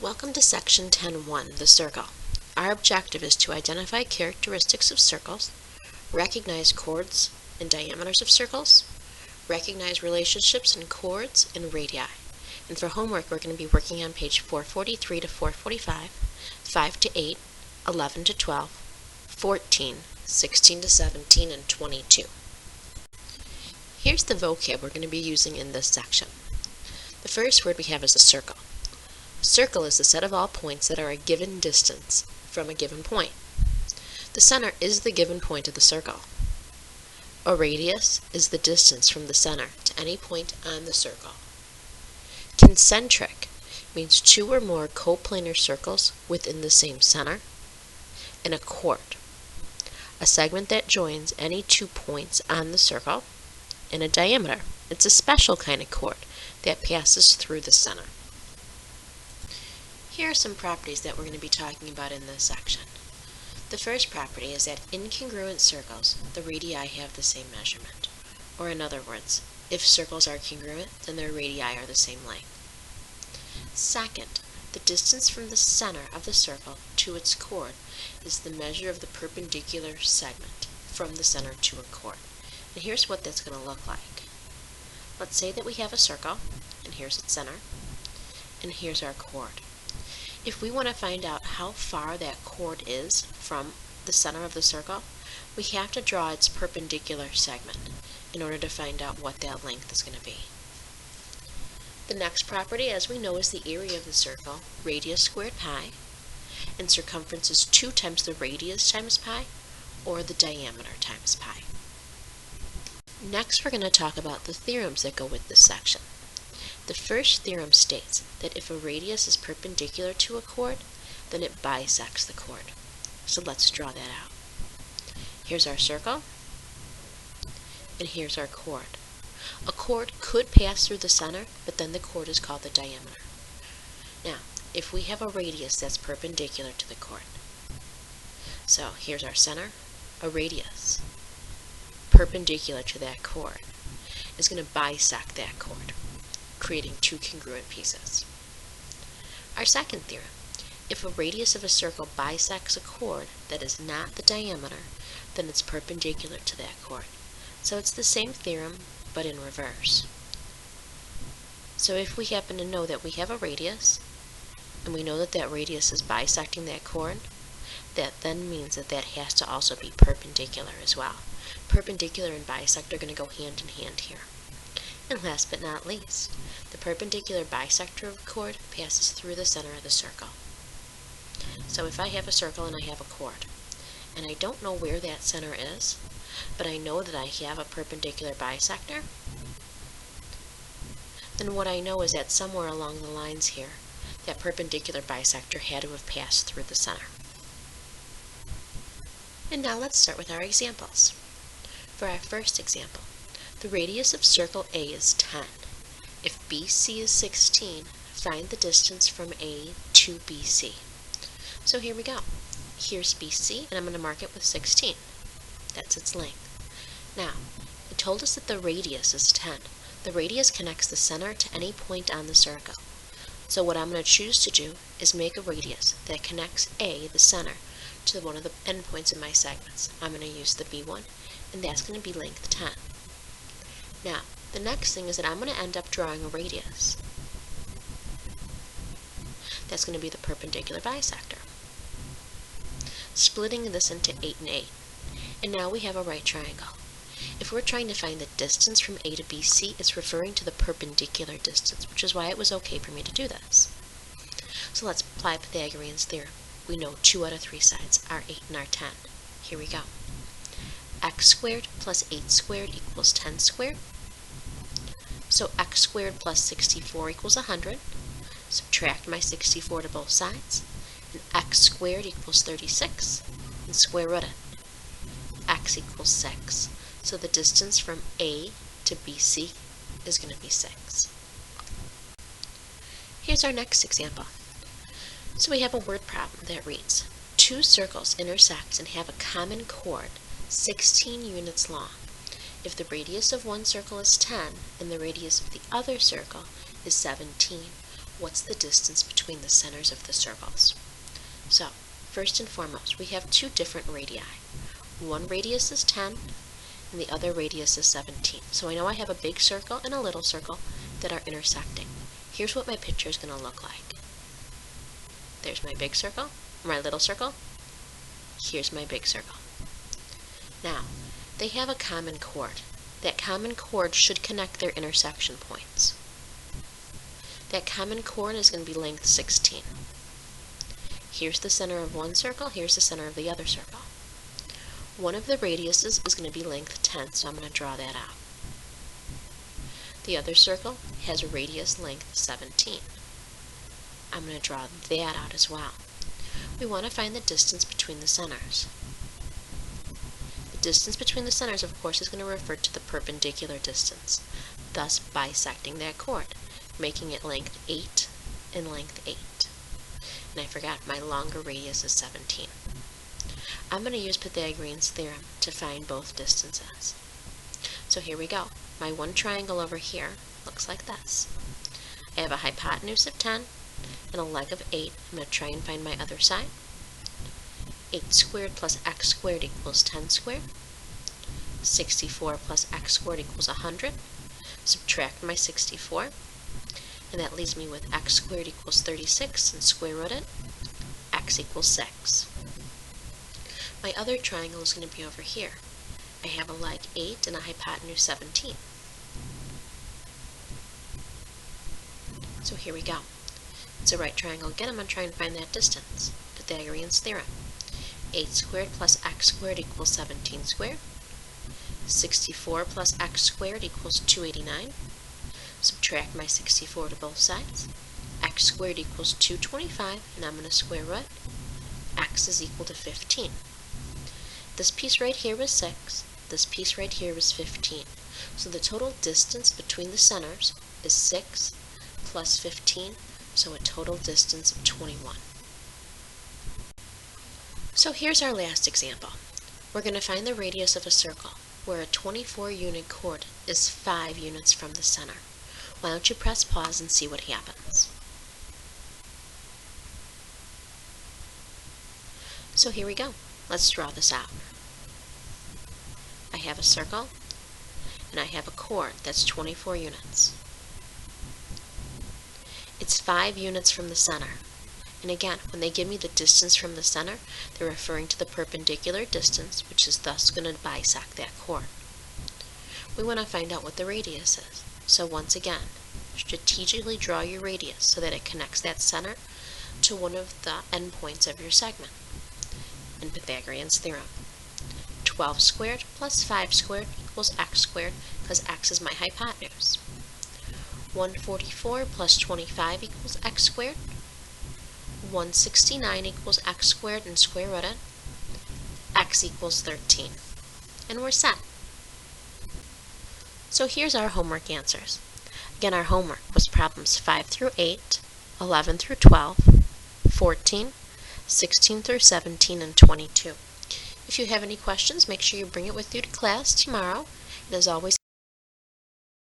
Welcome to Section 10.1, the circle. Our objective is to identify characteristics of circles, recognize chords and diameters of circles, recognize relationships in chords and radii. And for homework, we're going to be working on page 443 to 445, 5 to 8, 11 to 12, 14, 16 to 17, and 22. Here's the vocab we're going to be using in this section. The first word we have is a circle. A circle is the set of all points that are a given distance from a given point. The center is the given point of the circle. A radius is the distance from the center to any point on the circle. Concentric means two or more coplanar circles within the same center. And a chord, a segment that joins any 2 points on the circle. And a diameter, it's a special kind of chord that passes through the center. Here are some properties that we're going to be talking about in this section. The first property is that in congruent circles, the radii have the same measurement. Or in other words, if circles are congruent, then their radii are the same length. Second, the distance from the center of the circle to its chord is the measure of the perpendicular segment from the center to a chord. And here's what that's going to look like. Let's say that we have a circle, and here's its center, and here's our chord. If we want to find out how far that chord is from the center of the circle, we have to draw its perpendicular segment in order to find out what that length is going to be. The next property, as we know, is the area of the circle, radius squared pi, and circumference is 2 times the radius times pi, or the diameter times pi. Next, we're going to talk about the theorems that go with this section. The first theorem states that if a radius is perpendicular to a chord, then it bisects the chord. So let's draw that out. Here's our circle, and here's our chord. A chord could pass through the center, but then the chord is called the diameter. Now, if we have a radius that's perpendicular to the chord, so here's our center, a radius perpendicular to that chord is going to bisect that chord, creating 2 congruent pieces. Our second theorem, if a radius of a circle bisects a chord that is not the diameter, then it's perpendicular to that chord. So it's the same theorem, but in reverse. So if we happen to know that we have a radius, and we know that that radius is bisecting that chord, that then means that that has to also be perpendicular as well. Perpendicular and bisect are going to go hand in hand here. And last but not least, the perpendicular bisector of a chord passes through the center of the circle. So if I have a circle and I have a chord, and I don't know where that center is, but I know that I have a perpendicular bisector, then what I know is that somewhere along the lines here, that perpendicular bisector had to have passed through the center. And now let's start with our examples. For our first example, the radius of circle A is 10. If BC is 16, find the distance from A to BC. So here we go. Here's BC, and I'm going to mark it with 16. That's its length. Now, it told us that the radius is 10. The radius connects the center to any point on the circle. So what I'm going to choose to do is make a radius that connects A, the center, to one of the endpoints in my segments. I'm going to use the B1, and that's going to be length 10. Now, the next thing is that I'm going to end up drawing a radius. That's going to be the perpendicular bisector. Splitting this into 8 and 8. And now we have a right triangle. If we're trying to find the distance from A to BC, it's referring to the perpendicular distance, which is why it was okay for me to do this. So let's apply Pythagorean's theorem. We know 2 out of 3 sides are 8 and are 10. Here we go. X squared plus 8 squared equals 10 squared. So x squared plus 64 equals 100. Subtract my 64 to both sides. And x squared equals 36. And square root it. X equals 6. So the distance from A to BC is going to be 6. Here's our next example. So we have a word problem that reads, 2 circles intersect and have a common chord 16 units long. If the radius of one circle is 10 and the radius of the other circle is 17, what's the distance between the centers of the circles? So, first and foremost, we have two different radii. One radius is 10, and the other radius is 17. So I know I have a big circle and a little circle that are intersecting. Here's what my picture is going to look like. There's my big circle, my little circle. Here's my big circle. Now, they have a common chord. That common chord should connect their intersection points. That common chord is going to be length 16. Here's the center of one circle, here's the center of the other circle. One of the radiuses is going to be length 10, so I'm going to draw that out. The other circle has a radius length 17. I'm going to draw that out as well. We want to find the distance between the centers. The distance between the centers, of course, is going to refer to the perpendicular distance, thus bisecting that chord, making it length 8 and length 8. And I forgot my longer radius is 17. I'm going to use Pythagorean's theorem to find both distances. So here we go. My one triangle over here looks like this. I have a hypotenuse of 10 and a leg of 8. I'm going to try and find my other side. 8 squared plus x squared equals 10 squared. 64 plus x squared equals 100. Subtract my 64. And that leaves me with x squared equals 36 and square root it. X equals 6. My other triangle is going to be over here. I have a leg 8 and a hypotenuse 17. So here we go. It's a right triangle again. I'm going to try and find that distance. Pythagorean's theorem. 8 squared plus x squared equals 17 squared. 64 plus x squared equals 289. Subtract my 64 to both sides. X squared equals 225, and I'm going to square root. X is equal to 15. This piece right here was 6. This piece right here was 15. So the total distance between the centers is 6 plus 15, so a total distance of 21. So here's our last example. We're going to find the radius of a circle where a 24-unit chord is 5 units from the center. Why don't you press pause and see what happens. So here we go. Let's draw this out. I have a circle, and I have a chord that's 24 units. It's 5 units from the center. And again, when they give me the distance from the center, they're referring to the perpendicular distance, which is thus going to bisect that chord. We want to find out what the radius is. So once again, strategically draw your radius so that it connects that center to one of the endpoints of your segment in Pythagorean's theorem. 12 squared plus 5 squared equals x squared, because x is my hypotenuse. 144 plus 25 equals x squared. 169 equals x squared and square root it. X equals 13. And we're set. So here's our homework answers. Again, our homework was problems 5 through 8, 11 through 12, 14, 16 through 17, and 22. If you have any questions, make sure you bring it with you to class tomorrow. And as always,